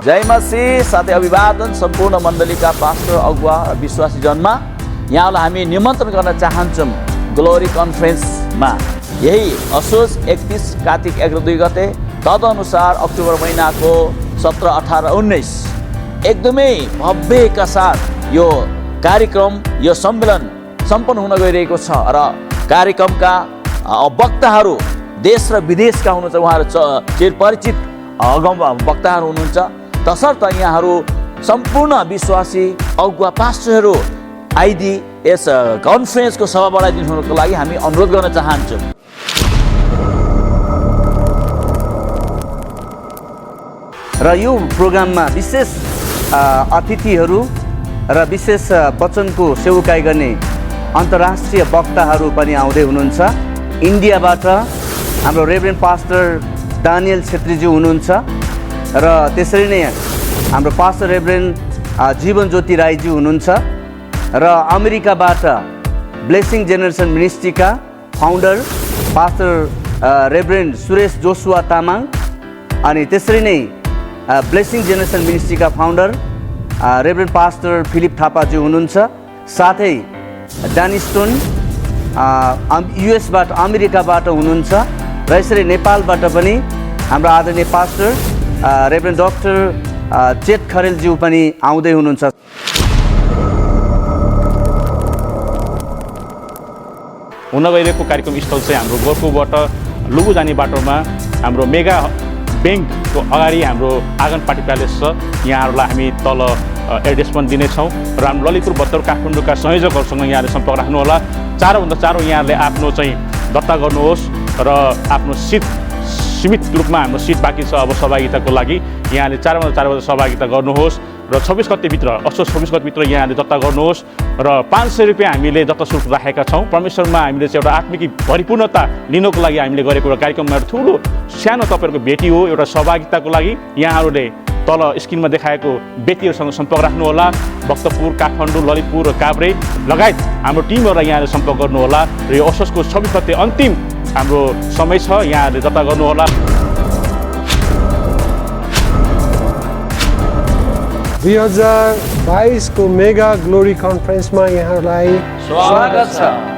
जय मसीह साथै अभिवादन सम्पूर्ण मण्डलीका पास्टर अगुवा र विश्वासी जनमा यहाँलाई हामी निमन्त्रण गर्न चाहन्छौँ ग्लोरी कन्फरेन्समा। यही असोज 31 कार्तिक 1 र 2 गते, तदनुसार अक्टोबर महिनाको 17, 18, 19 एकदमै भव्यका साथ यो कार्यक्रम, यो सम्मेलन सम्पन्न हुन गइरहेको छ र कार्यक्रमका वक्ताहरू देश र विदेशका हुनुहुन्छ। उहाँहरू चिरपरिचित वक्ताहरू हुनुहुन्छ। तसर्थ यहाँहरू सम्पूर्ण विश्वासी अगुवा पास्टरहरू आइदी यस कन्फरेन्सको सभा बढाइदिनुको लागि हामी अनुरोध गर्न चाहन्छौँ। र यो प्रोग्राममा विशेष अतिथिहरू र विशेष वचनको सेवकाई गर्ने अन्तर्राष्ट्रिय वक्ताहरू पनि आउँदै हुनुहुन्छ। इन्डियाबाट हाम्रो रेभरेन्ड पास्टर दानियल छेत्रीज्यू हुनुहुन्छ र त्यसरी नै हाम्रो पास्टर रेभरेन्ड जीवन ज्योति राईज्यू हुनुहुन्छ र अमेरिकाबाट ब्लेसिङ जेनेरेसन मिनिस्ट्रीका founder pastor reverend Suresh Joshua Tamang, अनि त्यसरी नै ब्लेसिङ जेनेरेसन मिनिस्ट्रीका फाउन्डर रेभरेन्ड पास्टर फिलिप थापाज्यू हुनुहुन्छ। साथै डानिस्टोन युएसबाट अमेरिकाबाट हुनुहुन्छ र यसरी नेपालबाट पनि हाम्रो आदरणीय पास्टर रेभरेन्ड डाक्टर चेत खरेलज्यू पनि आउँदै हुनुहुन्छ। हुन गइरहेको कार्यक्रम स्थल चाहिँ हाम्रो गोर्खुबाट लुबु जाने बाटोमा हाम्रो मेगा ब्याङ्कको अगाडि हाम्रो आँगनपाटी प्यालेस छ। यहाँहरूलाई हामी तल एड्रेस पनि दिनेछौँ र हाम्रो ललितपुर बत्तर काठमाडौँका संयोजकहरूसँग यहाँले सम्पर्क राख्नुहोला। चारौँभन्दा चारौँ यहाँले आफ्नो चाहिँ दर्ता गर्नुहोस् र आफ्नो सिट सीमित रूपमा हाम्रो सिट बाँकी छ अब सहभागिताको लागि। यहाँले 4 सहभागिता गर्नुहोस् र 26 गतेभित्र असोज 26 गतेभित्र यहाँले दर्ता गर्नुहोस् र 500 रुपियाँ हामीले दत्ता शुल्क राखेका छौँ। परमेश्वरमा हामीले चाहिँ एउटा आत्मिक परिपूर्णता लिनको लागि हामीले गरेको एउटा कार्यक्रममा एउटा ठुलो सानो तपाईँहरूको भेटी हो, एउटा सहभागिताको लागि। यहाँहरूले तल स्क्रिनमा देखाएको व्यक्तिहरूसँग सम्पर्क राख्नुहोला। भक्तपुर, काठमाडौँ, ललितपुर र काभ्रे लगायत हाम्रो टिमहरूलाई यहाँले सम्पर्क गर्नुहोला र यो असोजको 26 गते अन्तिम हाम्रो समय छ, यहाँहरूले दर्ता गर्नुहोला। 2022 को मेगा ग्लोरी कन्फरेन्समा यहाँहरूलाई स्वागत छ।